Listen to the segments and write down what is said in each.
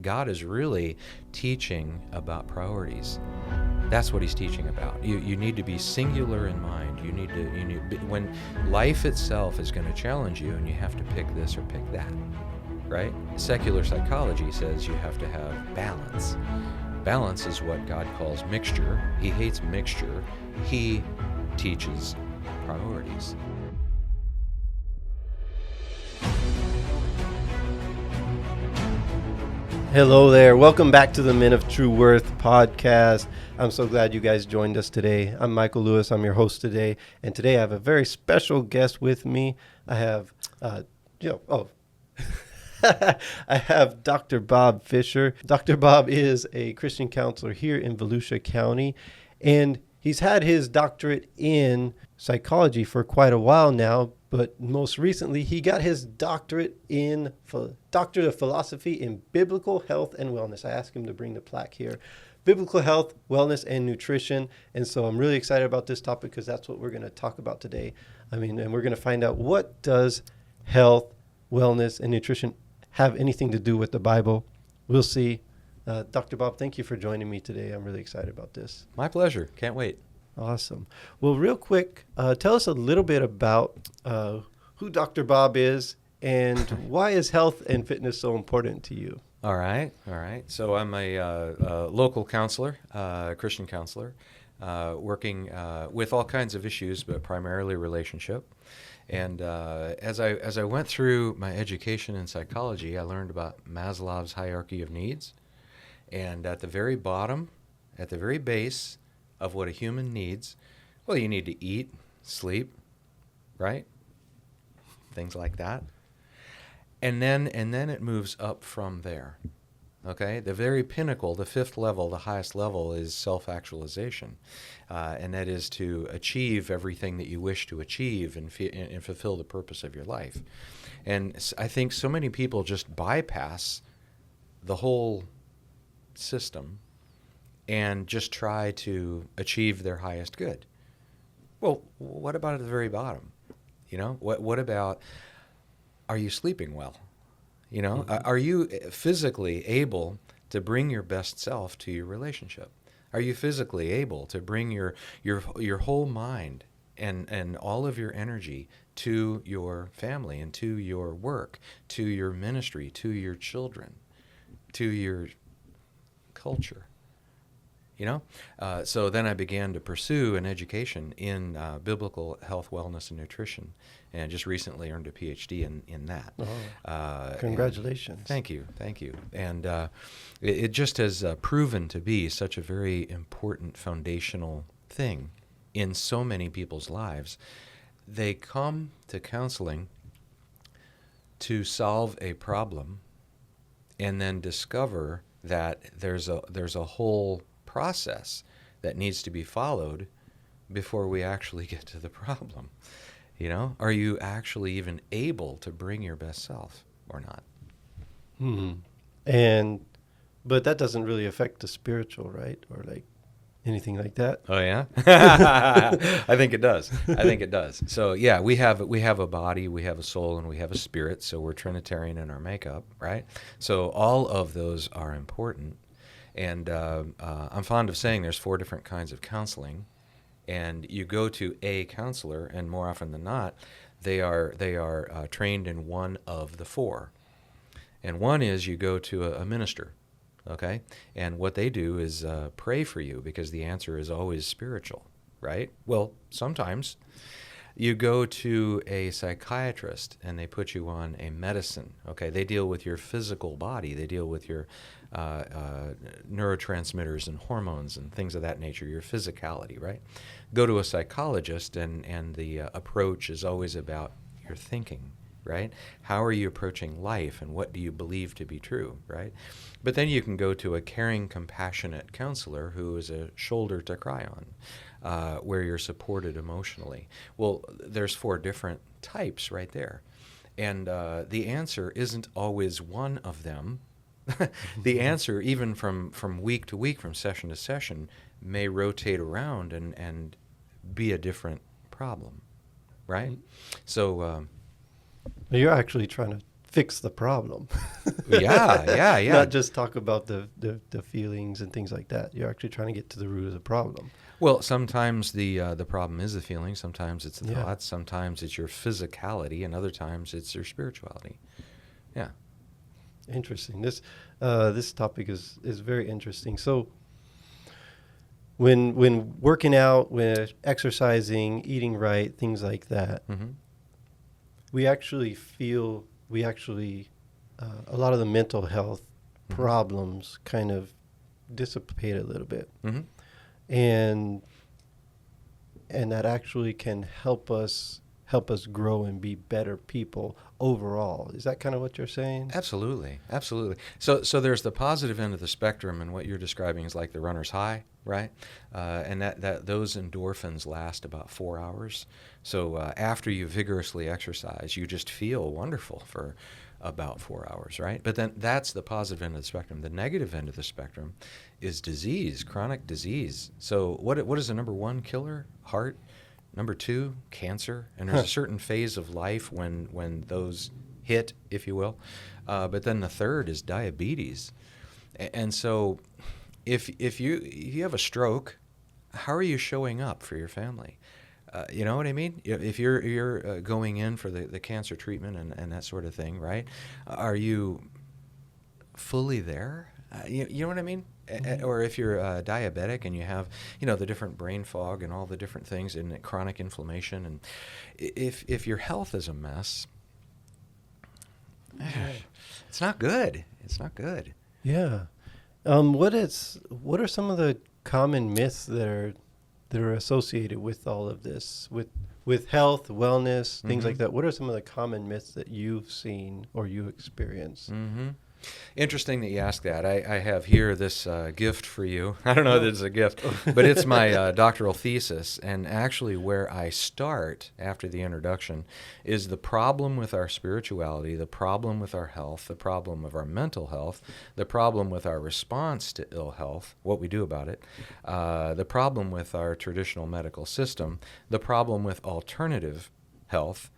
God is really teaching about priorities. That's what he's teaching about. You need to be singular in mind. When life itself is going to challenge you and you have to pick this or pick that, right? Secular psychology says you have to have balance. Balance is what God calls mixture. He hates mixture. He teaches priorities. Hello there. Welcome back to the Men of True Worth podcast. I'm so glad you guys joined us today. I'm Michael Lewis. I'm your host today. And today I have a very special guest with me. I have, I have Dr. Bob Fischer. Dr. Bob is a Christian counselor here in Volusia County, and he's had his doctorate in psychology for quite a while now, but most recently he got his doctorate of philosophy in biblical health and wellness. I asked him to bring the plaque here. Biblical health, wellness, and nutrition. And so I'm really excited about this topic because that's what we're going to talk about today. And we're going to find out, what does health, wellness, and nutrition have anything to do with the Bible? We'll see. Dr. Bob, thank you for joining me today. I'm really excited about this. My pleasure. Can't wait. Awesome. Well, real quick, tell us a little bit about who Dr. Bob is and why is health and fitness so important to you? All right. So I'm a local counselor, Christian counselor, working with all kinds of issues, but primarily relationship. And as I went through my education in psychology, I learned about Maslow's hierarchy of needs. And at the very bottom, at the very base of what a human needs, well, you need to eat, sleep, right? Things like that. And then it moves up from there. Okay? The very pinnacle, the fifth level, the highest level, is self-actualization. And that is to achieve everything that you wish to achieve and fulfill the purpose of your life. And I think so many people just bypass the whole system and just try to achieve their highest good. Well, what about at the very bottom? What about, are you sleeping well? Are you physically able to bring your best self to your relationship? Are you physically able to bring your whole mind and all of your energy to your family and to your work, to your ministry, to your children, to your culture? So then I began to pursue an education in biblical health, wellness, and nutrition, and just recently earned a PhD in that. Congratulations. Thank you. And it just has proven to be such a very important foundational thing in so many people's lives. They come to counseling to solve a problem and then discover that there's a whole process that needs to be followed before we actually get to the problem. Are you actually even able to bring your best self or not? But that doesn't really affect the spiritual, right? Or like anything like that? Oh yeah. I think it does. So yeah, we have a body, we have a soul, and we have a spirit. So we're Trinitarian in our makeup, right? So all of those are important. And I'm fond of saying there's 4 different kinds of counseling, and you go to a counselor, and more often than not, they are trained in one of the 4. And one is you go to a minister, okay? And what they do is pray for you, because the answer is always spiritual, right? Well, sometimes you go to a psychiatrist and they put you on a medicine, okay? They deal with your physical body. They deal with your neurotransmitters and hormones and things of that nature, your physicality, right? Go to a psychologist and the approach is always about your thinking, right? How are you approaching life and what do you believe to be true, right? But then you can go to a caring, compassionate counselor who is a shoulder to cry on, where you're supported emotionally. Well, there's 4 different types right there. And the answer isn't always one of them. The answer, even from week to week, from session to session, may rotate around and be a different problem, right? So You're actually trying to fix the problem. Yeah. Not just talk about the feelings and things like that. You're actually trying to get to the root of the problem. Well, sometimes the problem is the feeling. Sometimes it's the Yeah. thoughts. Sometimes it's your physicality, and other times it's your spirituality. Yeah. Interesting. This topic is very interesting. So when working out, when exercising, eating right, things like that, Mm-hmm. we actually feel a lot of the mental health Mm-hmm. problems kind of dissipate a little bit, Mm-hmm. and that actually can help us grow and be better people overall. Is that kind of what you're saying? Absolutely. So there's the positive end of the spectrum, and what you're describing is like the runner's high, right? And that those endorphins last about 4 hours. So after you vigorously exercise, you just feel wonderful for about 4 hours, right? But then that's the positive end of the spectrum. The negative end of the spectrum is disease, chronic disease. So what is the number one killer? Heart. Number two, cancer. And there's a certain phase of life when those hit, if you will. But then the third is diabetes. And so if you have a stroke, how are you showing up for your family? You know what I mean? If you're going in for the cancer treatment and that sort of thing, right? Are you fully there? You know what I mean? Mm-hmm. Or if you're diabetic and you have, the different brain fog and all the different things and chronic inflammation, and if your health is a mess, it's not good. It's not good. Yeah. What are some of the common myths that are associated with all of this, with health, wellness, things like Mhm. that? What are some of the common myths that you've seen or you experience? Mm-hmm. Interesting that you ask that. I have here this gift for you. I don't know that it's a gift, but it's my doctoral thesis. And actually where I start after the introduction is the problem with our spirituality, the problem with our health, the problem of our mental health, the problem with our response to ill health, what we do about it, the problem with our traditional medical system, the problem with alternative health,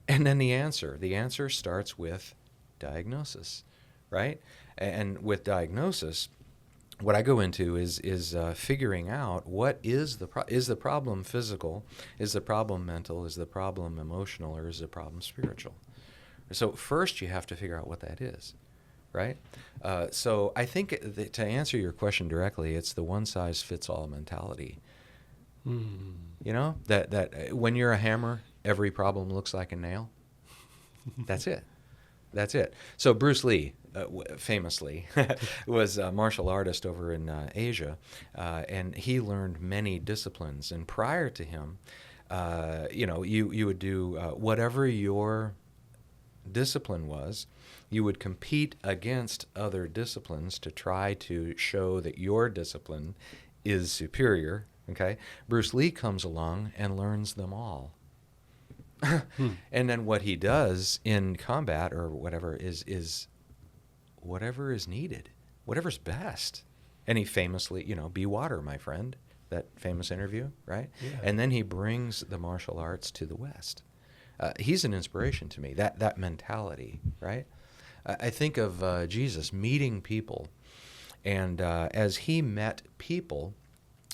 and then the answer. The answer starts with diagnosis. Right? And with diagnosis, what I go into is figuring out what is is the problem physical, is the problem mental, is the problem emotional, or is the problem spiritual? So first you have to figure out what that is, right? So I think to answer your question directly, it's the one-size-fits-all mentality. Mm. You know, that when you're a hammer, every problem looks like a nail. That's it. That's it. So Bruce Lee, famously, was a martial artist over in Asia, and he learned many disciplines. And prior to him, you would do whatever your discipline was. You would compete against other disciplines to try to show that your discipline is superior. Okay, Bruce Lee comes along and learns them all. And then what he does in combat or whatever is whatever is needed, whatever's best. And he famously, be water, my friend, that famous interview, right? Yeah. And then he brings the martial arts to the West. He's an inspiration to me, that mentality, right? I think of Jesus meeting people, and as he met people,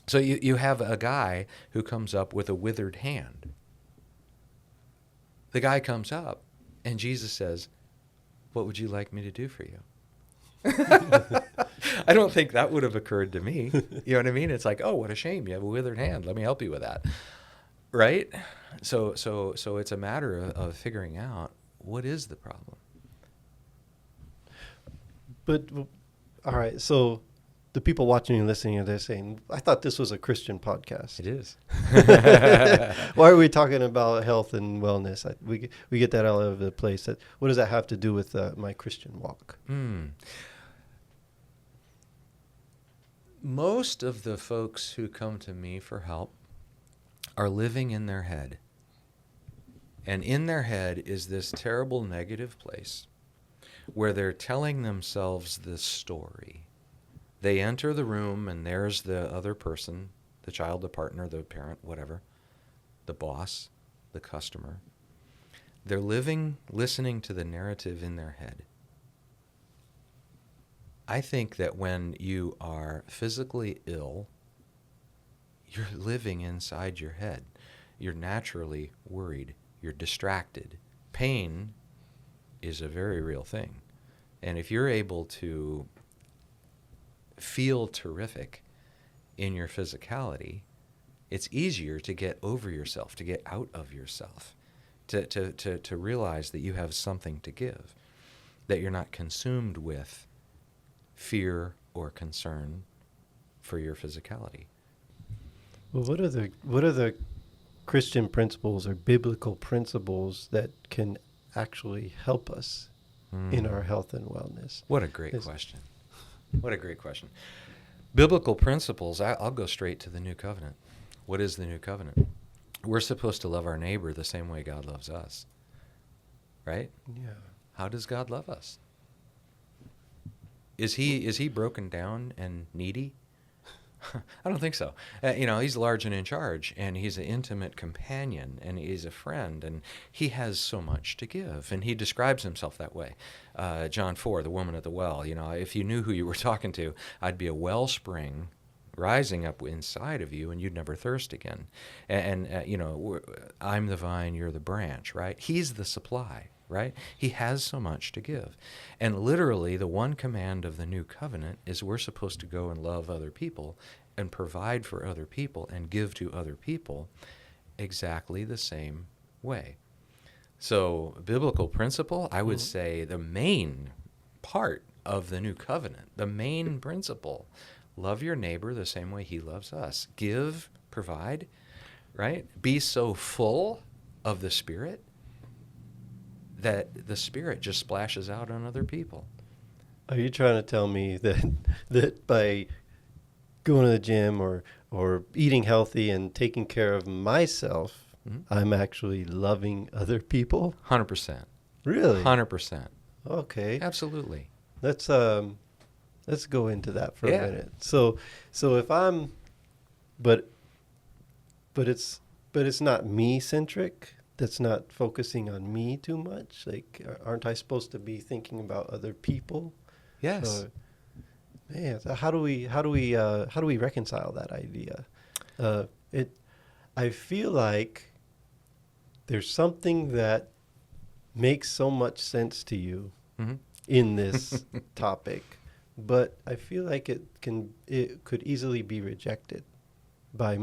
so you have a guy who comes up with a withered hand. The guy comes up, and Jesus says, "What would you like me to do for you?" I don't think that would have occurred to me. You know what I mean? It's like, oh, what a shame. You have a withered hand. Let me help you with that. Right? So it's a matter of figuring out what is the problem. But, all right, so the people watching and listening, they're saying, I thought this was a Christian podcast. It is. Why are we talking about health and wellness? We get that all over the place. What does that have to do with my Christian walk? Most of the folks who come to me for help are living in their head. And in their head is this terrible negative place where they're telling themselves this story. They enter the room and there's the other person, the child, the partner, the parent, whatever, the boss, the customer. They're living, listening to the narrative in their head. I think that when you are physically ill, you're living inside your head. You're naturally worried. You're distracted. Pain is a very real thing. And if you're able to feel terrific in your physicality, it's easier to get over yourself, to get out of yourself, to realize that you have something to give, that you're not consumed with fear or concern for your physicality. Well, what are the Christian principles or biblical principles that can actually help us in our health and wellness? What a great question. What a great question. Biblical principles, I'll go straight to the New Covenant. What is the New Covenant? We're supposed to love our neighbor the same way God loves us. Right? Yeah. How does God love us? Is he broken down and needy? I don't think so. He's large and in charge, and he's an intimate companion, and he's a friend, and he has so much to give, and he describes himself that way. John 4, the woman at the well, if you knew who you were talking to, I'd be a wellspring rising up inside of you, and you'd never thirst again. And I'm the vine, you're the branch, right? He's the supply, right? He has so much to give. And literally, the one command of the New Covenant is we're supposed to go and love other people and provide for other people and give to other people exactly the same way. So, biblical principle, I would say the main part of the New Covenant, the main principle, love your neighbor the same way he loves us. Give, provide, right? Be so full of the Spirit that the Spirit just splashes out on other people. Are you trying to tell me that by going to the gym or eating healthy and taking care of myself, I'm actually loving other people? 100%. Really? 100%. Okay. Absolutely. Let's go into that for a minute. So if I'm, but it's not me centric. That's not focusing on me too much. Like, aren't I supposed to be thinking about other people? Yes. Man, so how do we reconcile that idea? I feel like there's something that makes so much sense to you in this topic, but I feel like it could easily be rejected by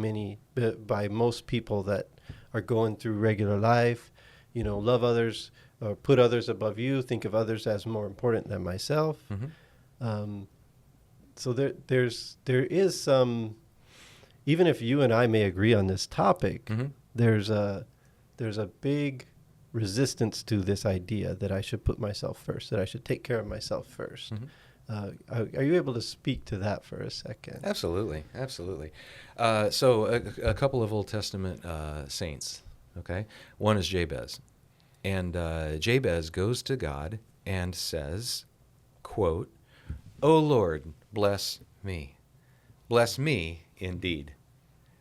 most people that are going through regular life. Love others, or put others above you, think of others as more important than myself. So there is some, even if you and I may agree on this topic, there's a big resistance to this idea that I should put myself first, that I should take care of myself first. Are you able to speak to that for a second? Absolutely. So a couple of Old Testament saints, okay? One is Jabez. And Jabez goes to God and says, quote, "O Lord, bless me. Bless me indeed.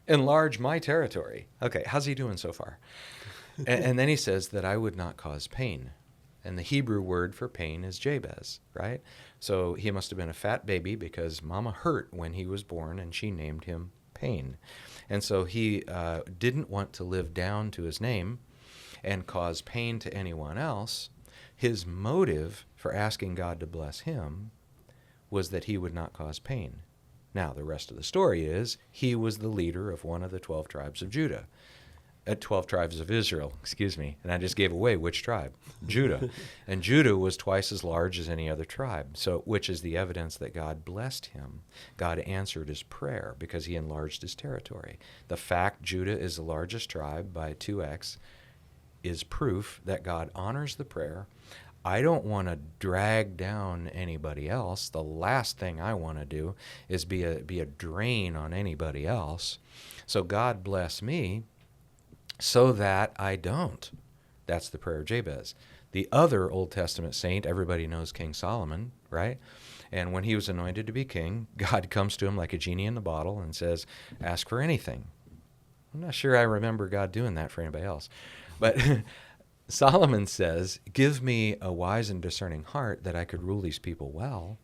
Enlarge my territory." Okay, how's he doing so far? And then he says that I would not cause pain. And the Hebrew word for pain is Jabez, right? So he must have been a fat baby because mama hurt when he was born and she named him Pain. And so he didn't want to live down to his name and cause pain to anyone else. His motive for asking God to bless him was that he would not cause pain. Now, the rest of the story is he was the leader of one of the 12 tribes of Judah. 12 tribes of Israel, and I just gave away which tribe, Judah. And Judah was twice as large as any other tribe, so which is the evidence that God blessed him. God answered his prayer because he enlarged his territory. The fact Judah is the largest tribe by 2x is proof that God honors the prayer. I don't want to drag down anybody else. The last thing I want to do is be a drain on anybody else. So God bless me so that I don't. That's the prayer of Jabez. The other Old Testament saint, everybody knows King Solomon, right? And when he was anointed to be king, God comes to him like a genie in the bottle and says, ask for anything. I'm not sure I remember God doing that for anybody else. But Solomon says, give me a wise and discerning heart that I could rule these people well.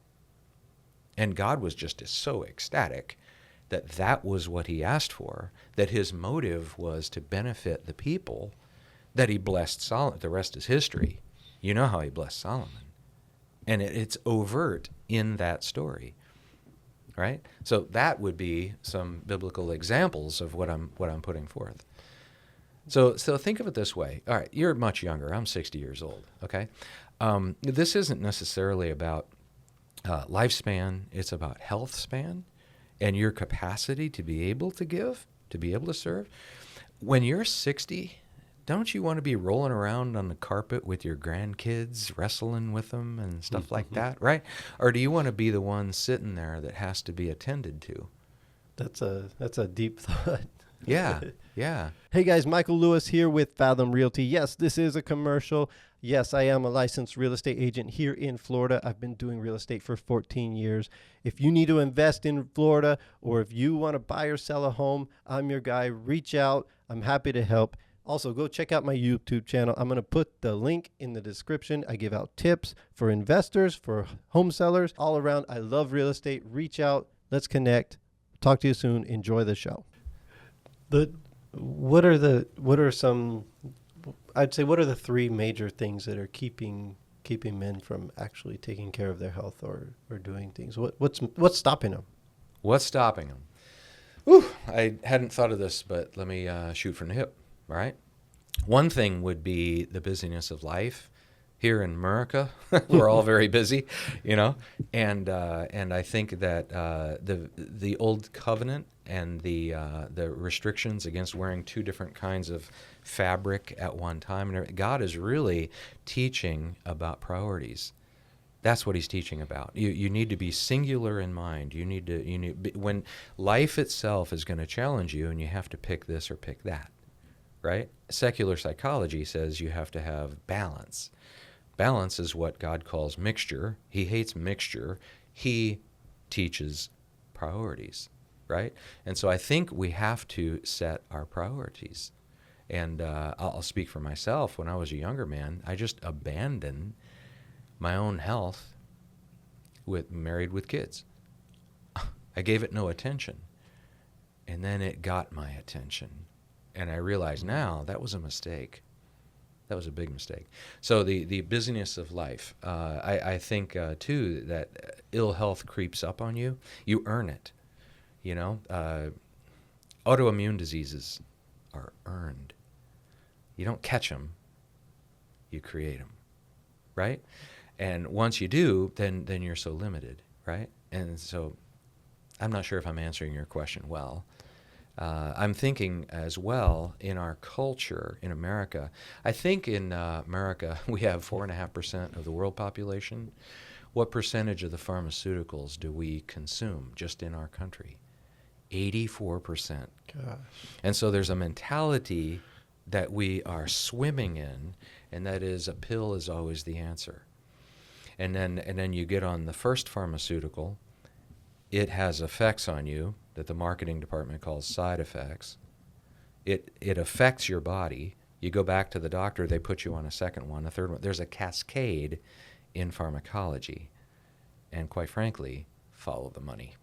And God was just so ecstatic that that was what he asked for, that his motive was to benefit the people, that he blessed Solomon. The rest is history. You know how he blessed Solomon. And it's overt in that story, right? So that would be some biblical examples of what I'm putting forth. So think of it this way. All right, you're much younger. I'm 60 years old, okay? This isn't necessarily about lifespan. It's about health span and your capacity to be able to give, to be able to serve. When you're 60, don't you want to be rolling around on the carpet with your grandkids, wrestling with them and stuff like that, right? Or do you want to be the one sitting there that has to be attended to? That's a deep thought. Yeah, yeah. Hey guys, Michael Lewis here with Fathom Realty. Yes, this is a commercial. Yes, I am a licensed real estate agent here in Florida. I've been doing real estate for 14 years. If you need to invest in Florida or if you want to buy or sell a home, I'm your guy. Reach out. I'm happy to help. Also, go check out my YouTube channel. I'm going to put the link in the description. I give out tips for investors, for home sellers, all around. I love real estate. Reach out. Let's connect. Talk to you soon. Enjoy the show. What are the three major things that are keeping men from actually taking care of their health or doing things? What's stopping them? What's stopping them? Whew, I hadn't thought of this, but let me shoot from the hip, all right? One thing would be the busyness of life. Here in America, we're all very busy, you know, and I think that the old covenant and the restrictions against wearing two different kinds of fabric at one time, and God is really teaching about priorities. That's what he's teaching about. You need to be singular in mind. When life itself is going to challenge you, and you have to pick this or pick that, right? Secular psychology says you have to have balance. Balance is what God calls mixture. He hates mixture. He teaches priorities, right? And so I think we have to set our priorities. And I'll speak for myself. When I was a younger man, I just abandoned my own health married with kids. I gave it no attention. And then it got my attention. And I realize now that was a mistake. That was a big mistake. So the busyness of life, I think, too, that ill health creeps up on you. You earn it, you know. Autoimmune diseases are earned. You don't catch them. You create them, right? And once you do, then you're so limited, right? And so I'm not sure if I'm answering your question well. I'm thinking as well in our culture in America. I think in America we have 4.5% of the world population. What percentage of the pharmaceuticals do we consume just in our country? 84%. Gosh. And so there's a mentality that we are swimming in, and that is a pill is always the answer. And then you get on the first pharmaceutical. It has effects on you that the marketing department calls side effects. It affects your body. You go back to the doctor, they put you on a second one, a third one. There's a cascade in pharmacology. And quite frankly, follow the money,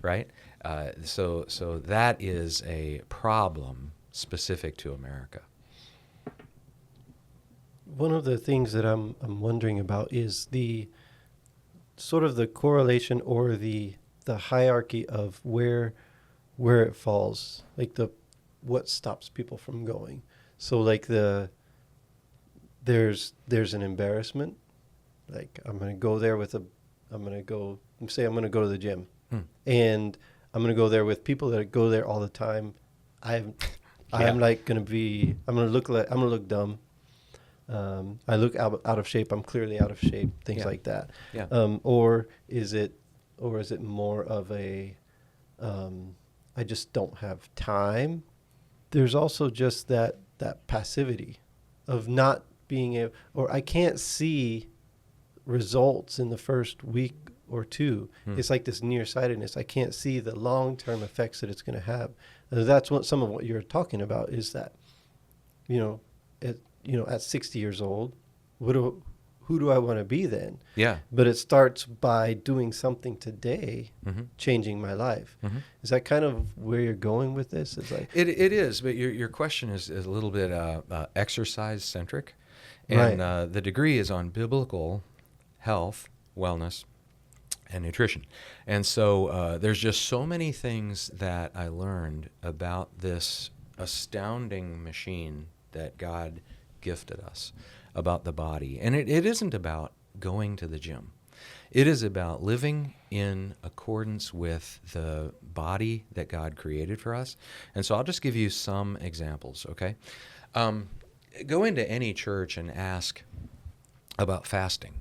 right? So that is a problem specific to America. One of the things that I'm wondering about is the sort of the correlation or the hierarchy of where it falls, like what stops people from going. So like there's an embarrassment, like I'm going to go there I'm going to go to the gym, and I'm going to go there with people that go there all the time. I'm going to look dumb. I look out of shape. I'm clearly out of shape. Things like that. Yeah. Or is it more of a, I just don't have time? There's also just that passivity of not being able, or I can't see results in the first week or two. It's like this nearsightedness. I can't see the long-term effects that it's going to have. And that's some of what you're talking about is that, at 60 years old, who do I want to be then? Yeah. But it starts by doing something today, Mm-hmm. changing my life. Mm-hmm. Is that kind of where you're going with this? It's like, It is, but your question is a little bit exercise centric, Right. and the degree is on biblical health, wellness, and nutrition. And so there's just so many things that I learned about this astounding machine that God gifted us, about the body. And it isn't about going to the gym. It is about living in accordance with the body that God created for us. And so I'll just give you some examples, okay? Go into any church and ask about fasting.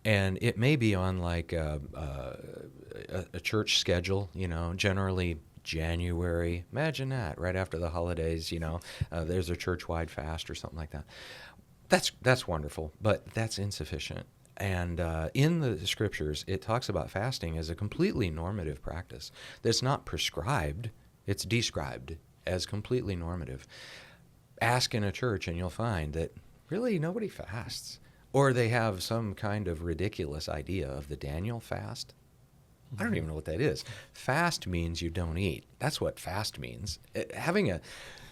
And it may be on like a church schedule, generally January. Imagine that, right after the holidays, there's a church-wide fast or something like that. That's wonderful, but that's insufficient. And in the scriptures, it talks about fasting as a completely normative practice. That's not prescribed, it's described as completely normative. Ask in a church and you'll find that really nobody fasts. Or they have some kind of ridiculous idea of the Daniel fast. I don't even know what that is. Fast means you don't eat. That's what fast means.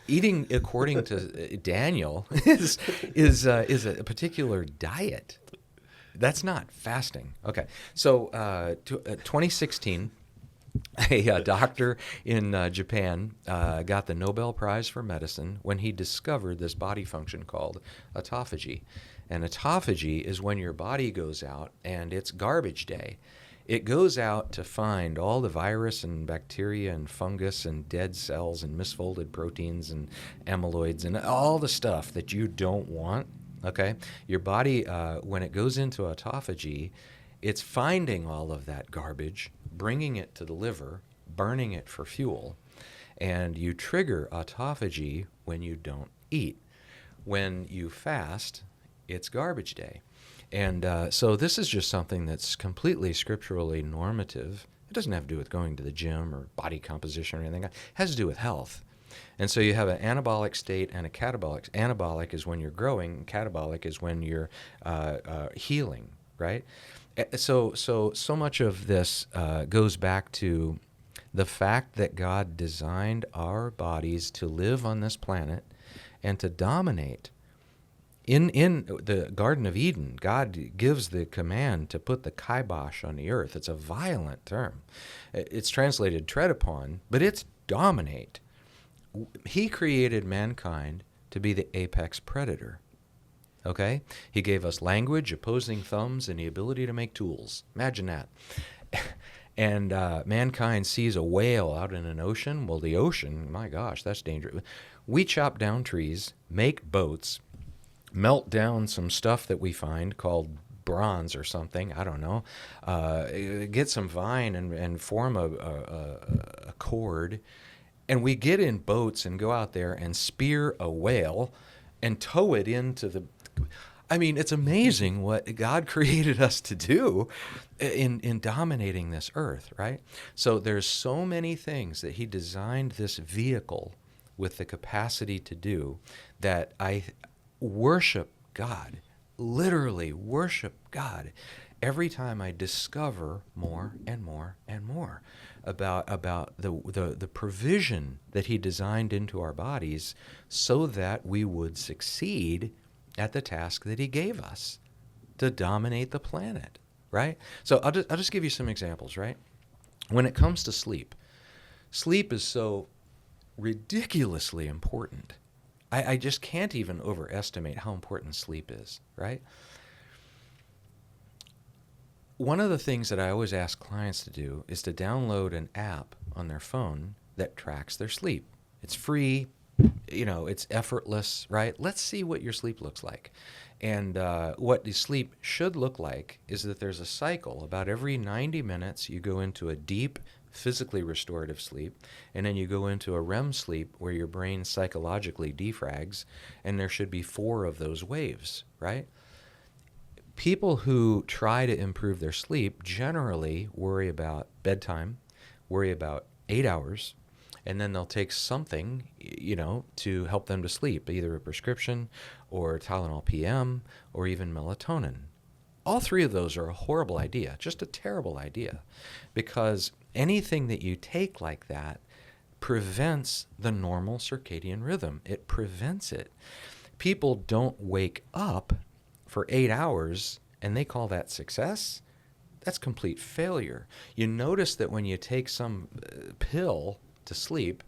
Eating according to Daniel is a particular diet. That's not fasting. Okay, so 2016, a doctor in Japan got the Nobel Prize for Medicine when he discovered this body function called autophagy. And autophagy is when your body goes out and it's garbage day. It goes out to find all the virus and bacteria and fungus and dead cells and misfolded proteins and amyloids and all the stuff that you don't want, okay? Your body, when it goes into autophagy, it's finding all of that garbage, bringing it to the liver, burning it for fuel, and you trigger autophagy when you don't eat. When you fast, it's garbage day. And so this is just something that's completely scripturally normative. It doesn't have to do with going to the gym or body composition or anything. It has to do with health. And so you have an anabolic state and a catabolic. Anabolic is when you're growing. Catabolic is when you're healing, right? So much of this goes back to the fact that God designed our bodies to live on this planet and to dominate. In the Garden of Eden, God gives the command to put the kibosh on the earth. It's a violent term. It's translated tread upon, but it's dominate. He created mankind to be the apex predator. Okay? He gave us language, opposing thumbs, and the ability to make tools. Imagine that. And mankind sees a whale out in an ocean. Well, the ocean, my gosh, that's dangerous. We chop down trees, make boats, melt down some stuff that we find called bronze or something, I don't know, get some vine and form a cord, and we get in boats and go out there and spear a whale and tow it into the... I mean, it's amazing what God created us to do in dominating this earth, right? So there's so many things that he designed this vehicle with the capacity to do that I worship God, literally worship God, every time I discover more and more and more about the provision that he designed into our bodies so that we would succeed at the task that he gave us, to dominate the planet, right? So I'll just give you some examples, right? When it comes to sleep is so ridiculously important. I just can't even overestimate how important sleep is, right? One of the things that I always ask clients to do is to download an app on their phone that tracks their sleep. It's free, it's effortless, right? Let's see what your sleep looks like. And what the sleep should look like is that there's a cycle. About every 90 minutes, you go into a deep, physically restorative sleep, and then you go into a REM sleep where your brain psychologically defrags, and there should be 4 of those waves, right? People who try to improve their sleep generally worry about bedtime, worry about 8 hours, and then they'll take something, to help them to sleep, either a prescription or Tylenol PM or even melatonin. All three of those are a horrible idea, just a terrible idea, because anything that you take like that prevents the normal circadian rhythm. It prevents it. People don't wake up for 8 hours and they call that success. That's complete failure. You notice that when you take some pill to sleep,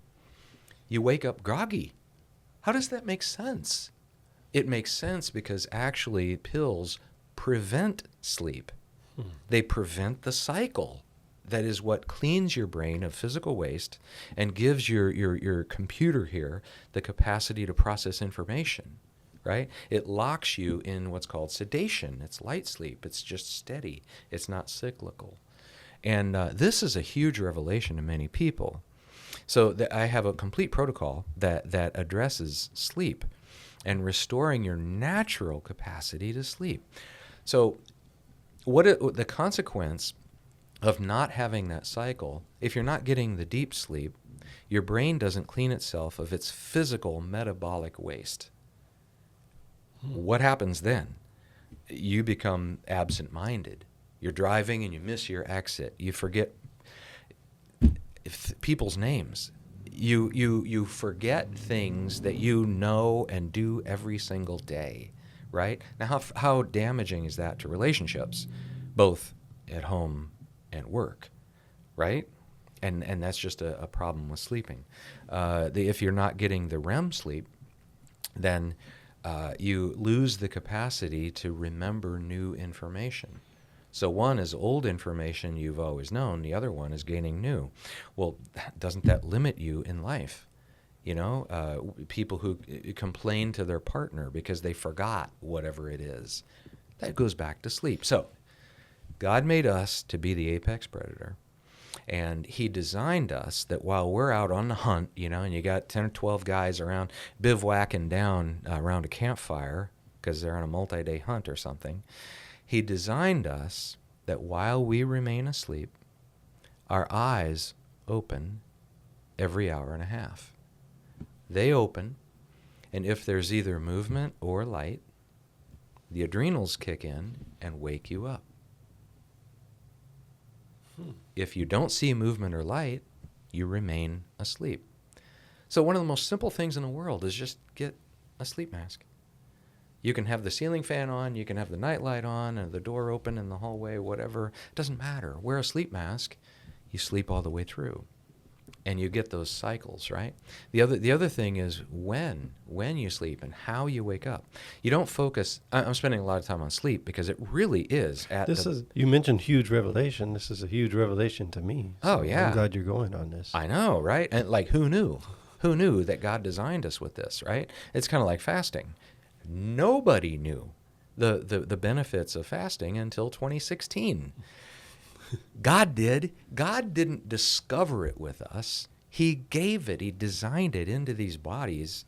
you wake up groggy. How does that make sense? It makes sense because actually pills prevent sleep. They prevent the cycle. That is what cleans your brain of physical waste and gives your computer here the capacity to process information, right? It locks you in what's called sedation. It's light sleep. It's just steady. It's not cyclical. And this is a huge revelation to many people. So I have a complete protocol that addresses sleep and restoring your natural capacity to sleep. So the consequence of not having that cycle, if you're not getting the deep sleep, your brain doesn't clean itself of its physical metabolic waste. What happens then? You become absent-minded. You're driving and you miss your exit. You forget people's names. You forget things that you know and do every single day, right? Now, how damaging is that to relationships, both at home and work, right? And that's just a problem with sleeping. If you're not getting the REM sleep, then you lose the capacity to remember new information. So one is old information you've always known. The other one is gaining new. Well, doesn't that limit you in life? People who complain to their partner because they forgot whatever it is. That goes back to sleep. So God made us to be the apex predator. And he designed us that while we're out on the hunt, and you got 10 or 12 guys around bivouacking down around a campfire because they're on a multi-day hunt or something, he designed us that while we remain asleep, our eyes open every hour and a half. They open, and if there's either movement or light, the adrenals kick in and wake you up. If you don't see movement or light, you remain asleep. So one of the most simple things in the world is just get a sleep mask. You can have the ceiling fan on, you can have the nightlight on, and the door open in the hallway, whatever. It doesn't matter. Wear a sleep mask, you sleep all the way through. And you get those cycles, right? The other thing is when you sleep and how you wake up. You don't focus. I'm spending a lot of time on sleep because it really is you mentioned huge revelation. This is a huge revelation to me. So yeah. I'm glad you're going on this. I know, right? And who knew? Who knew that God designed us with this, right? It's kind of like fasting. Nobody knew the benefits of fasting until 2016. God did. God didn't discover it with us. He gave it. He designed it into these bodies,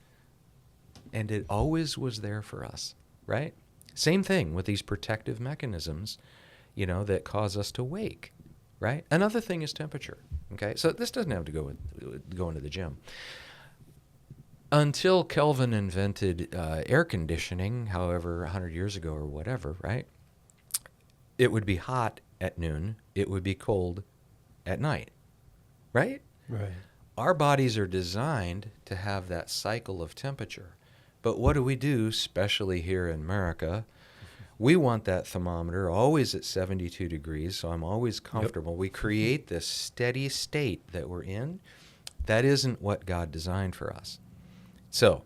and it always was there for us, right? Same thing with these protective mechanisms, that cause us to wake, right? Another thing is temperature, okay? So this doesn't have to go with going to the gym. Until Kelvin invented air conditioning, however, 100 years ago or whatever, right? It would be hot at noon. It would be cold at night, right? Right. Our bodies are designed to have that cycle of temperature. But what do, especially here in America? We want that thermometer always at 72 degrees, so I'm always comfortable. Yep. We create this steady state that we're in. That isn't what God designed for us. So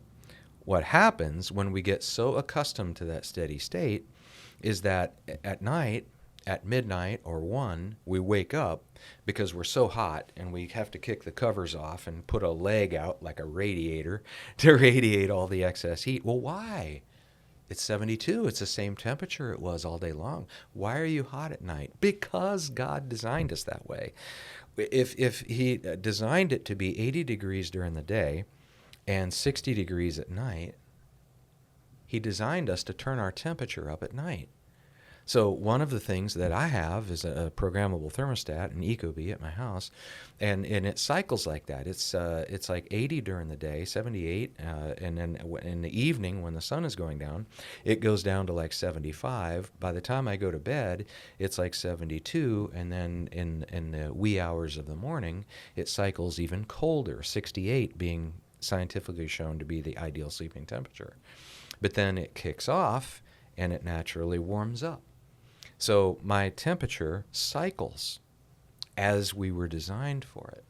what happens when we get so accustomed to that steady state is that at night, at midnight or 1, we wake up because we're so hot and we have to kick the covers off and put a leg out like a radiator to radiate all the excess heat. Well, why? It's 72. It's the same temperature it was all day long. Why are you hot at night? Because God designed us that way. If he designed it to be 80 degrees during the day and 60 degrees at night, he designed us to turn our temperature up at night. So one of the things that I have is a programmable thermostat, an Ecobee at my house, and it cycles like that. It's like 80 during the day, 78, and then in the evening when the sun is going down, it goes down to like 75. By the time I go to bed, it's like 72, and then in the wee hours of the morning, it cycles even colder, 68 being scientifically shown to be the ideal sleeping temperature. But then it kicks off and it naturally warms up. So my temperature cycles as we were designed for it.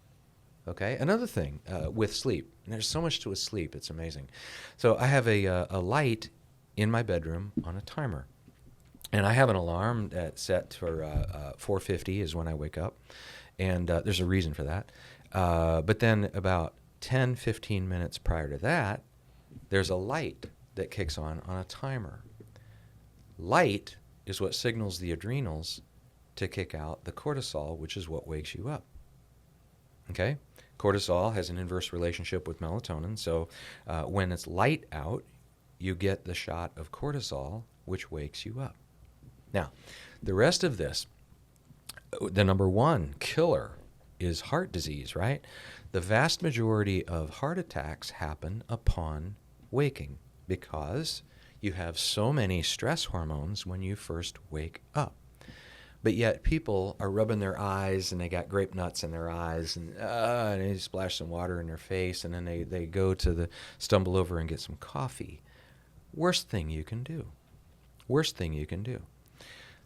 Okay. Another thing with sleep, and there's so much to a sleep, it's amazing. So I have a light in my bedroom on a timer, and I have an alarm that's set for 4:50 is when I wake up, and there's a reason for that. But then about 10, 15 minutes prior to that, there's a light that kicks on a timer. Light is what signals the adrenals to kick out the cortisol, which is what wakes you up. Okay? Cortisol has an inverse relationship with melatonin, so when it's light out, you get the shot of cortisol, which wakes you up. Now, the rest of this, the number one killer is heart disease, right? The vast majority of heart attacks happen upon waking because you have so many stress hormones when you first wake up. But yet people are rubbing their eyes and they got grape nuts in their eyes and they splash some water in their face and then they go to stumble over and get some coffee. Worst thing you can do. Worst thing you can do.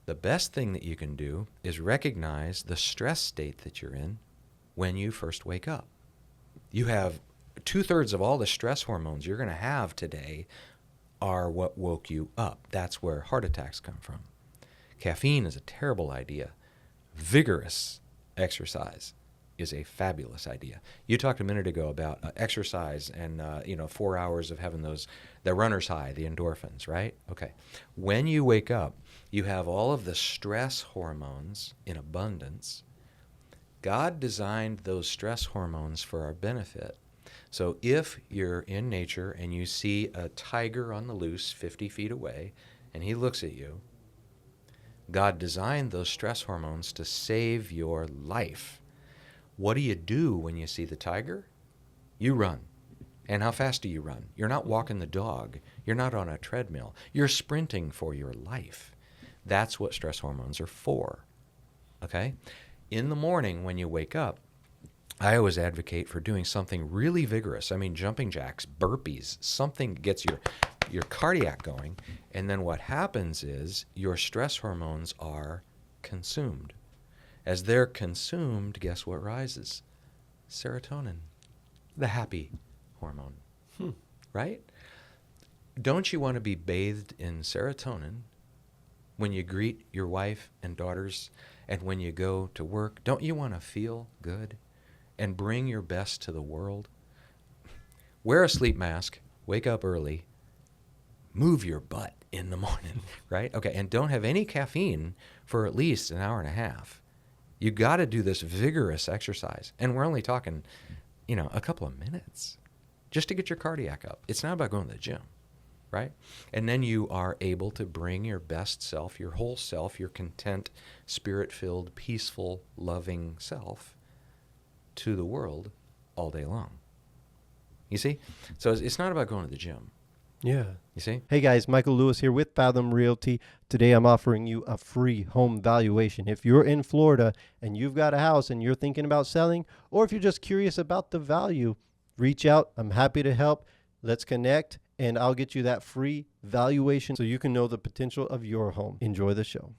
The best thing that you can do is recognize the stress state that you're in when you first wake up. You have 2/3 of all the stress hormones you're going to have today are what woke you up. That's where heart attacks come from. Caffeine is a terrible idea. Vigorous exercise is a fabulous idea. You talked a minute ago about exercise and 4 hours of having the runner's high, the endorphins, right? Okay. When you wake up, you have all of the stress hormones in abundance. God designed those stress hormones for our benefit. So if you're in nature and you see a tiger on the loose 50 feet away and he looks at you, God designed those stress hormones to save your life. What do you do when you see the tiger? You run. And how fast do you run? You're not walking the dog. You're not on a treadmill. You're sprinting for your life. That's what stress hormones are for. Okay? In the morning when you wake up, I always advocate for doing something really vigorous. I mean, jumping jacks, burpees, something gets your cardiac going. And then what happens is your stress hormones are consumed. As they're consumed, guess what rises? Serotonin, the happy hormone, right? Don't you want to be bathed in serotonin when you greet your wife and daughters and when you go to work? Don't you want to feel good and bring your best to the world? Wear a sleep mask, wake up early, move your butt in the morning, right? Okay, and don't have any caffeine for at least an hour and a half. You got to do this vigorous exercise. And we're only talking, a couple of minutes just to get your cardiac up. It's not about going to the gym, right? And then you are able to bring your best self, your whole self, your content, spirit-filled, peaceful, loving self to the world all day long. You see? So it's not about going to the gym. Yeah. You see? Hey guys, Michael Lewis here with Fathom Realty. Today I'm offering you a free home valuation. If you're in Florida and you've got a house and you're thinking about selling, or if you're just curious about the value, reach out. I'm happy to help. Let's connect and I'll get you that free valuation so you can know the potential of your home. Enjoy the show.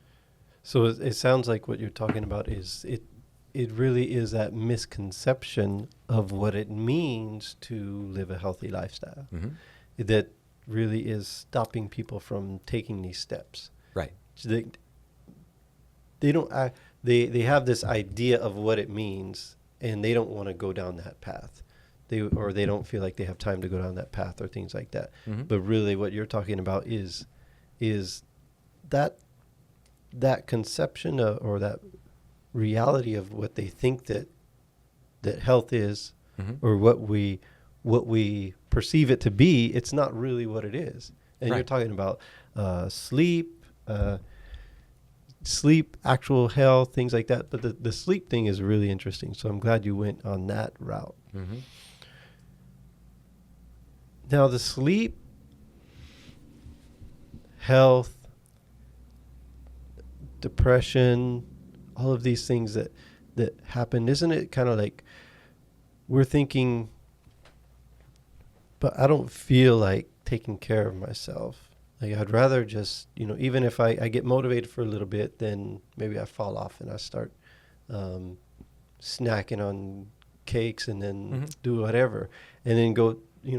So it sounds like what you're talking about is it really is that misconception of what it means to live a healthy lifestyle. Mm-hmm. That really is stopping people from taking these steps. Right. So they don't they have this idea of what it means and they don't want to go down that path. They don't feel like they have time to go down that path or things like that. Mm-hmm. But really what you're talking about is that conception or that reality of what they think that health is, mm-hmm. or what we perceive it to be. It's not really what it is. And right. You're talking about sleep, sleep, actual health, things like that. But the sleep thing is really interesting. So I'm glad you went on that route. Mm-hmm. Now, the sleep, health, depression, all of these things that happen, isn't it kind of like we're thinking, but I don't feel like taking care of myself. Like I'd rather just, even if I get motivated for a little bit, then maybe I fall off and I start snacking on cakes and then Mm-hmm. do whatever, and then go,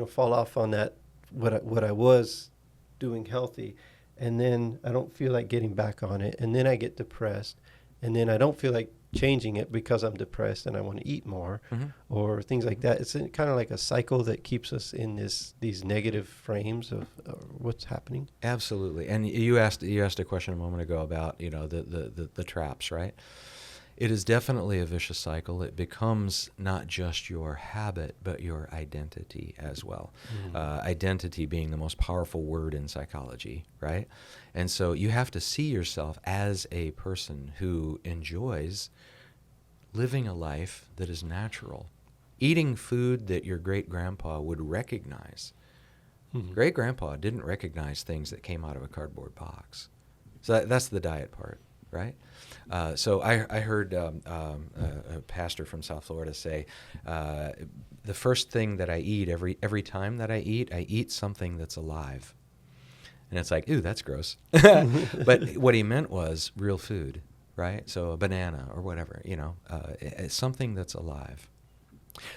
fall off on that what I was doing healthy, and then I don't feel like getting back on it, and then I get depressed, and then I don't feel like changing it because I'm depressed and I want to eat more, Mm-hmm. or things like that. It's kind of like a cycle that keeps us in these negative frames of what's happening. Absolutely. And you asked a question a moment ago about the traps, right? It is definitely a vicious cycle. It becomes not just your habit, but your identity as well. Identity being the most powerful word in psychology, right? And so you have to see yourself as a person who enjoys living a life that is natural, eating food that your great-grandpa would recognize. Mm-hmm. Great-grandpa didn't recognize things that came out of a cardboard box. So that's the diet part, right? So I heard a pastor from South Florida say, the first thing that I eat, every time that I eat something that's alive. And it's like, ooh, that's gross. But what he meant was real food, right? So a banana or whatever, it's something that's alive.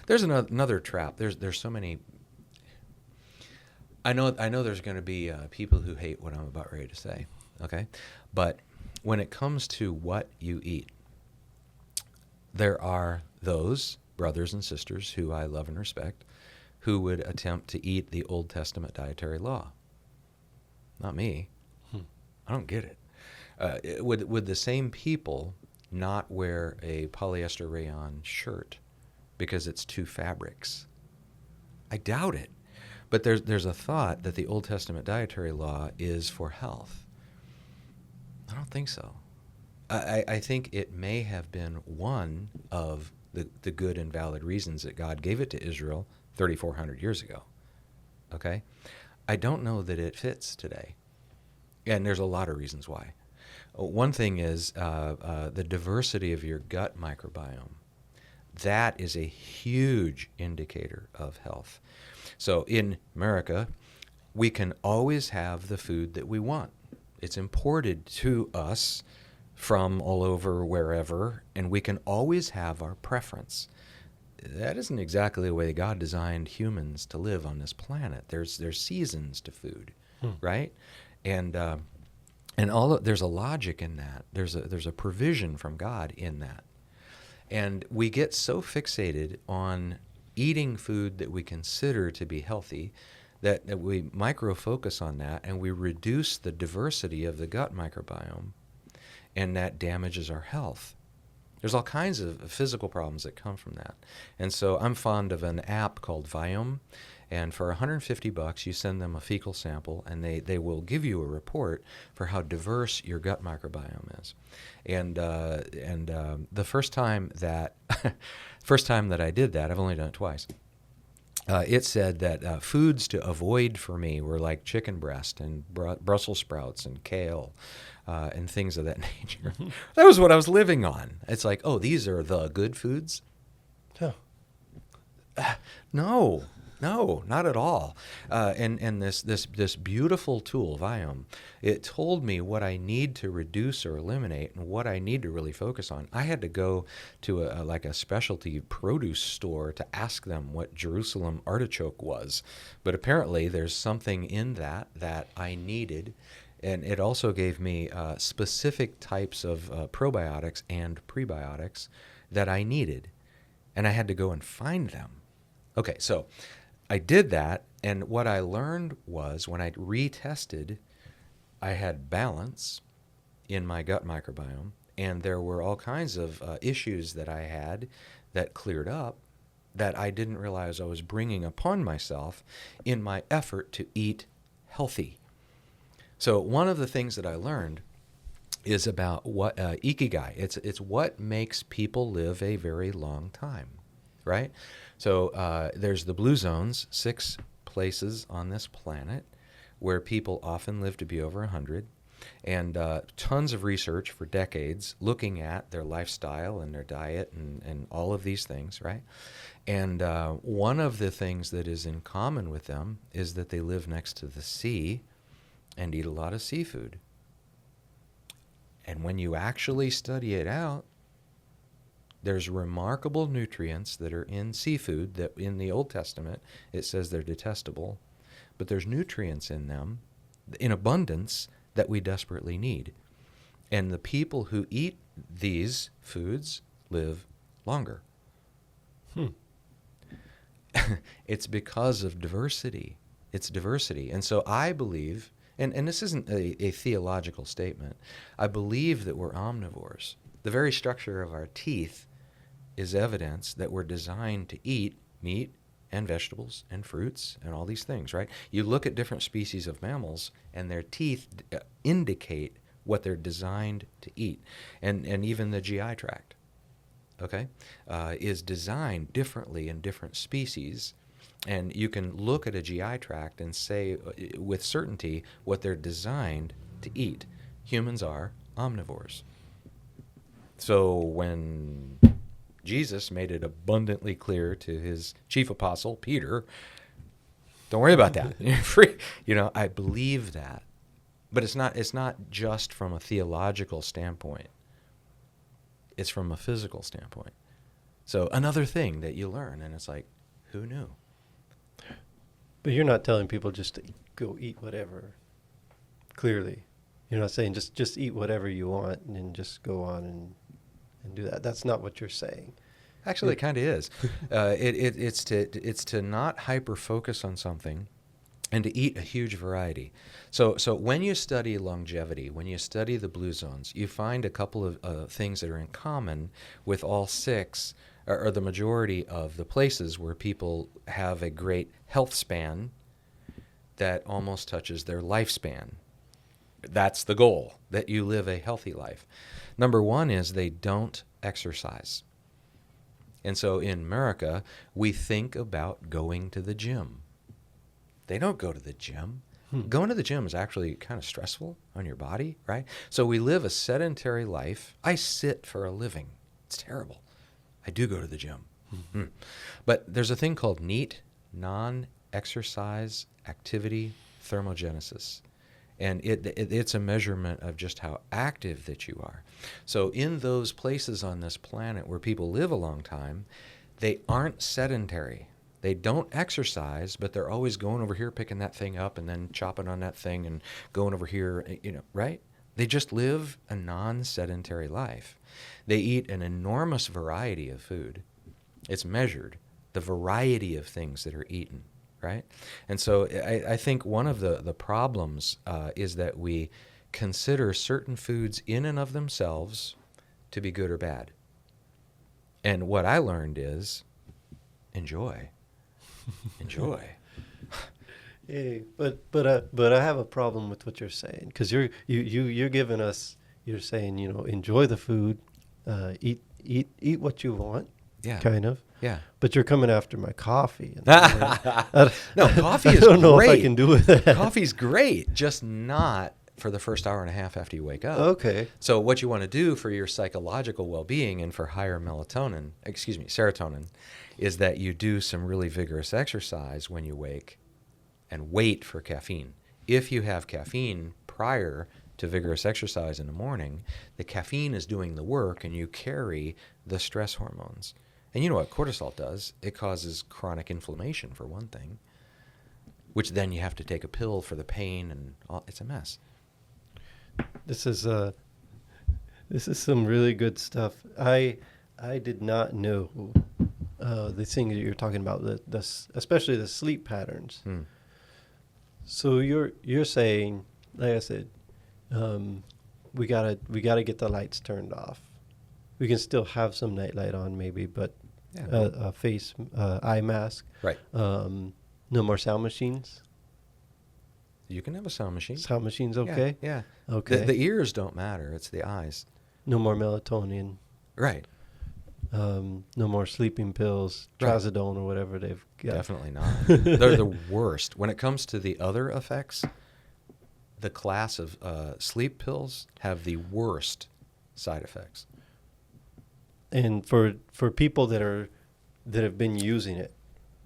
There's another trap. There's so many. I know there's going to be people who hate what I'm about ready to say, okay? But when it comes to what you eat, there are those brothers and sisters who I love and respect who would attempt to eat the Old Testament dietary law. Not me. I don't get it. Would the same people not wear a polyester rayon shirt because it's two fabrics? I doubt it. But there's a thought that the Old Testament dietary law is for health. I don't think so. I think it may have been one of the good and valid reasons that God gave it to Israel 3,400 years ago. Okay? I don't know that it fits today. And there's a lot of reasons why. One thing is the diversity of your gut microbiome. That is a huge indicator of health. So in America, we can always have the food that we want. It's imported to us from all over, wherever, and we can always have our preference. That isn't exactly the way God designed humans to live on this planet. There's seasons to food, right? And there's a logic in that. There's a provision from God in that. And we get so fixated on eating food that we consider to be healthy that we micro-focus on that, and we reduce the diversity of the gut microbiome, and that damages our health. There's all kinds of physical problems that come from that. And so I'm fond of an app called Viome, and for $150 you send them a fecal sample, and they will give you a report for how diverse your gut microbiome is. And the first time that I did that, I've only done it twice, it said that foods to avoid for me were like chicken breast and Brussels sprouts and kale and things of that nature. That was what I was living on. It's like, oh, these are the good foods? No, not at all. And this beautiful tool, Viome, it told me what I need to reduce or eliminate and what I need to really focus on. I had to go to a specialty produce store to ask them what Jerusalem artichoke was. But apparently there's something in that I needed. And it also gave me specific types of probiotics and prebiotics that I needed. And I had to go and find them. Okay, so I did that, and what I learned was when I retested, I had balance in my gut microbiome, and there were all kinds of issues that I had that cleared up that I didn't realize I was bringing upon myself in my effort to eat healthy. So one of the things that I learned is about what ikigai. It's what makes people live a very long time, right? So there's the blue zones, 6 places on this planet where people often live to be over 100, and tons of research for decades looking at their lifestyle and their diet and all of these things, right? And one of the things that is in common with them is that they live next to the sea and eat a lot of seafood. And when you actually study it out, there's remarkable nutrients that are in seafood that in the Old Testament it says they're detestable, but there's nutrients in them in abundance that we desperately need. And the people who eat these foods live longer. It's because of diversity. It's diversity. And so I believe, and this isn't a theological statement, I believe that we're omnivores. The very structure of our teeth is evidence that we're designed to eat meat and vegetables and fruits and all these things, right? You look at different species of mammals and their teeth indicate what they're designed to eat. And even the GI tract, okay, is designed differently in different species. And you can look at a GI tract and say with certainty what they're designed to eat. Humans are omnivores. So when Jesus made it abundantly clear to his chief apostle, Peter, don't worry about that. You're free. I believe that. But it's not just from a theological standpoint. It's from a physical standpoint. So another thing that you learn, and it's like, who knew? But you're not telling people just to go eat whatever, clearly. You're not saying just eat whatever you want and then just go on and do that. That's not what you're saying. Actually, it kind of is. It's to not hyper-focus on something and to eat a huge variety. So when you study longevity, when you study the blue zones, you find a couple of things that are in common with all 6, or the majority of the places where people have a great health span that almost touches their lifespan. That's the goal, that you live a healthy life. Number 1 is they don't exercise. And so in America, we think about going to the gym. They don't go to the gym. Going to the gym is actually kind of stressful on your body, right? So we live a sedentary life. I sit for a living. It's terrible. I do go to the gym. But there's a thing called NEAT, non-exercise activity thermogenesis. And it's a measurement of just how active that you are. So in those places on this planet where people live a long time, they aren't sedentary. They don't exercise, but they're always going over here, picking that thing up, and then chopping on that thing and going over here, right? They just live a non-sedentary life. They eat an enormous variety of food. It's measured, the variety of things that are eaten, right? And so I think one of the problems is that we consider certain foods in and of themselves to be good or bad. And what I learned is enjoy. Enjoy. Hey, but I have a problem with what you're saying, because you're giving us, you're saying, enjoy the food, eat what you want, Yeah. kind of. Yeah. But you're coming after my coffee. No, coffee is great. I don't know if I can do with that. Coffee's great, just not for the first hour and a half after you wake up. Okay. So what you want to do for your psychological well-being and for higher serotonin, is that you do some really vigorous exercise when you wake and wait for caffeine. If you have caffeine prior to vigorous exercise in the morning, the caffeine is doing the work and you carry the stress hormones. And you know what cortisol does? It causes chronic inflammation, for one thing, which then you have to take a pill for the pain, and it's a mess. This is some really good stuff. I did not know the thing that you're talking about, especially the sleep patterns. So you're saying, like I said, we gotta get the lights turned off. We can still have some nightlight on, maybe, but eye mask. Right. No more sound machines. You can have a sound machine. Sound machine's okay? Yeah. Okay. The ears don't matter. It's the eyes. No more melatonin. Right. No more sleeping pills, Right. trazodone or whatever they've got. Definitely not. They're the worst. When it comes to the other effects, the class of sleep pills have the worst side effects. And for people that have been using it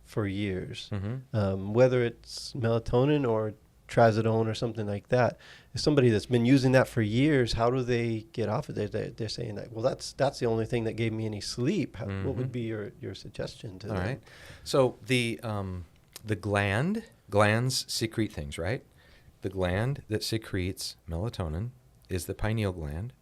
for years, whether it's melatonin or trazodone or something like that, if somebody that's been using that for years, how do they get off of it? They're saying that, well, that's the only thing that gave me any sleep. What would be your suggestion to them? All right. So the glands secrete things, right? The gland that secretes melatonin is the pineal gland.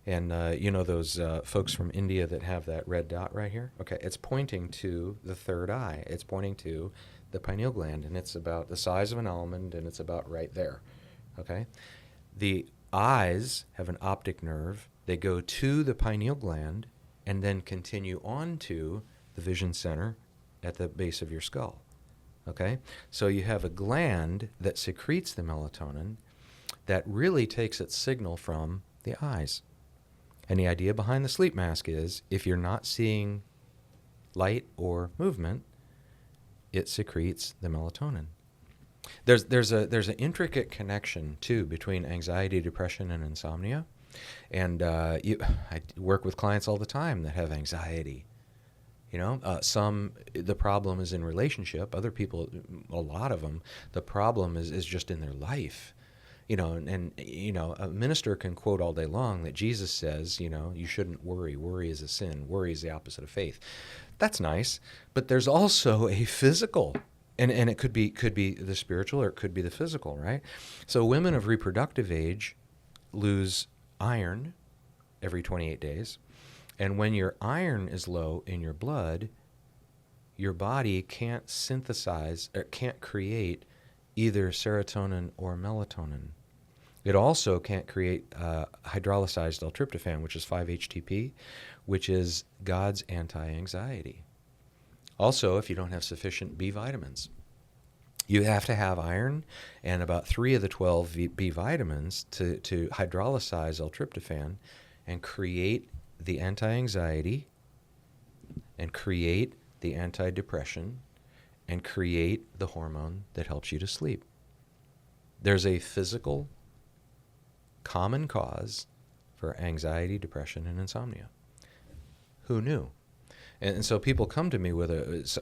And you know those folks from India that have that red dot right here? Okay, it's pointing to the third eye. It's pointing to the pineal gland, and it's about the size of an almond, and it's about right there. Okay? The eyes have an optic nerve. They go to the pineal gland and then continue on to the vision center at the base of your skull. Okay? So you have a gland that secretes the melatonin that really takes its signal from the eyes. And the idea behind the sleep mask is if you're not seeing light or movement, it secretes the melatonin. There's an intricate connection too between anxiety, depression, and insomnia. And I work with clients all the time that have anxiety. You know, the problem is in relationship. Other people, a lot of them, the problem is just in their life. You know, and you know, a minister can quote all day long that Jesus says, you know, you shouldn't worry. Worry is a sin. Worry is the opposite of faith. That's nice, but there's also a physical, and it could be the spiritual or it could be the physical, right? So women of reproductive age lose iron every 28 days, and when your iron is low in your blood, your body can't synthesize or can't create either serotonin or melatonin. It also can't create hydrolysized L-tryptophan, which is 5-HTP, which is God's anti-anxiety. Also, if you don't have sufficient B vitamins, you have to have iron and about 3 of the 12 B vitamins to hydrolysize L-tryptophan and create the anti-anxiety and create the anti-depression and create the hormone that helps you to sleep. There's a physical common cause for anxiety, depression, and insomnia. Who knew? And so people come to me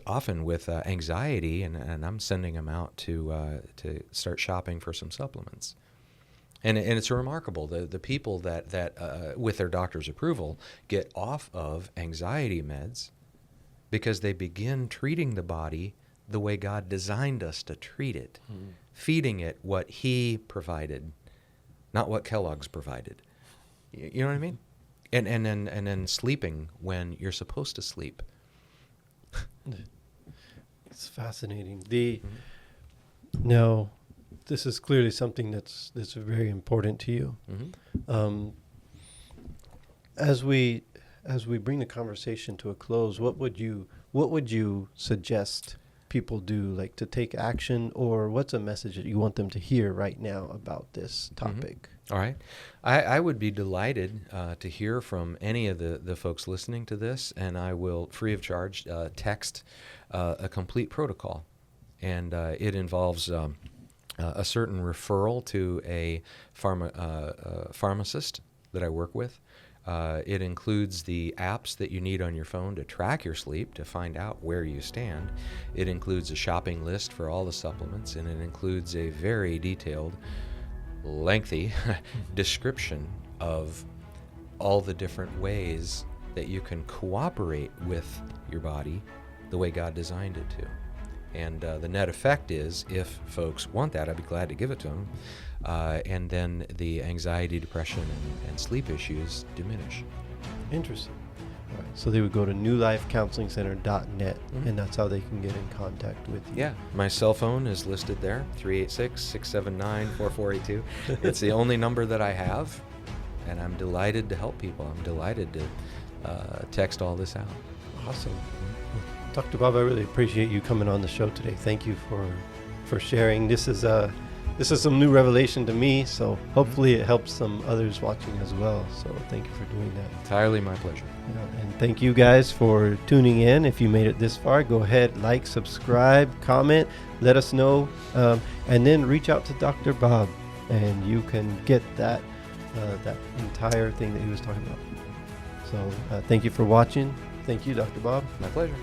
often with anxiety, and I'm sending them out to start shopping for some supplements. And it's remarkable, the people that with their doctor's approval, get off of anxiety meds because they begin treating the body the way God designed us to treat it, feeding it what He provided, not what Kellogg's provided. You know what I mean? And then sleeping when you're supposed to sleep. It's fascinating. Now, this is clearly something that's very important to you. Mm-hmm. As we bring the conversation to a close, what would you suggest people do, like to take action, or what's a message that you want them to hear right now about this topic? All right. I would be delighted to hear from any of the folks listening to this, and I will, free of charge, text a complete protocol. And it involves a certain referral to a pharmacist that I work with. It includes the apps that you need on your phone to track your sleep, to find out where you stand. It includes a shopping list for all the supplements, and it includes a very detailed, lengthy description of all the different ways that you can cooperate with your body the way God designed it to. And the net effect is, if folks want that, I'd be glad to give it to them. And then the anxiety, depression, and sleep issues diminish. Interesting. All right. So they would go to newlifecounselingcenter.net, and that's how they can get in contact with you. Yeah. My cell phone is listed there, 386-679-4482. It's the only number that I have, and I'm delighted to help people. I'm delighted to text all this out. Awesome. Dr. Bob, I really appreciate you coming on the show today. Thank you for sharing. This is this is some new revelation to me. So hopefully it helps some others watching as well. So thank you for doing that. Entirely my pleasure. Yeah, and thank you guys for tuning in. If you made it this far, go ahead, like, subscribe, comment, let us know, and then reach out to Dr. Bob, and you can get that entire thing that he was talking about. So thank you for watching. Thank you, Dr. Bob. My pleasure.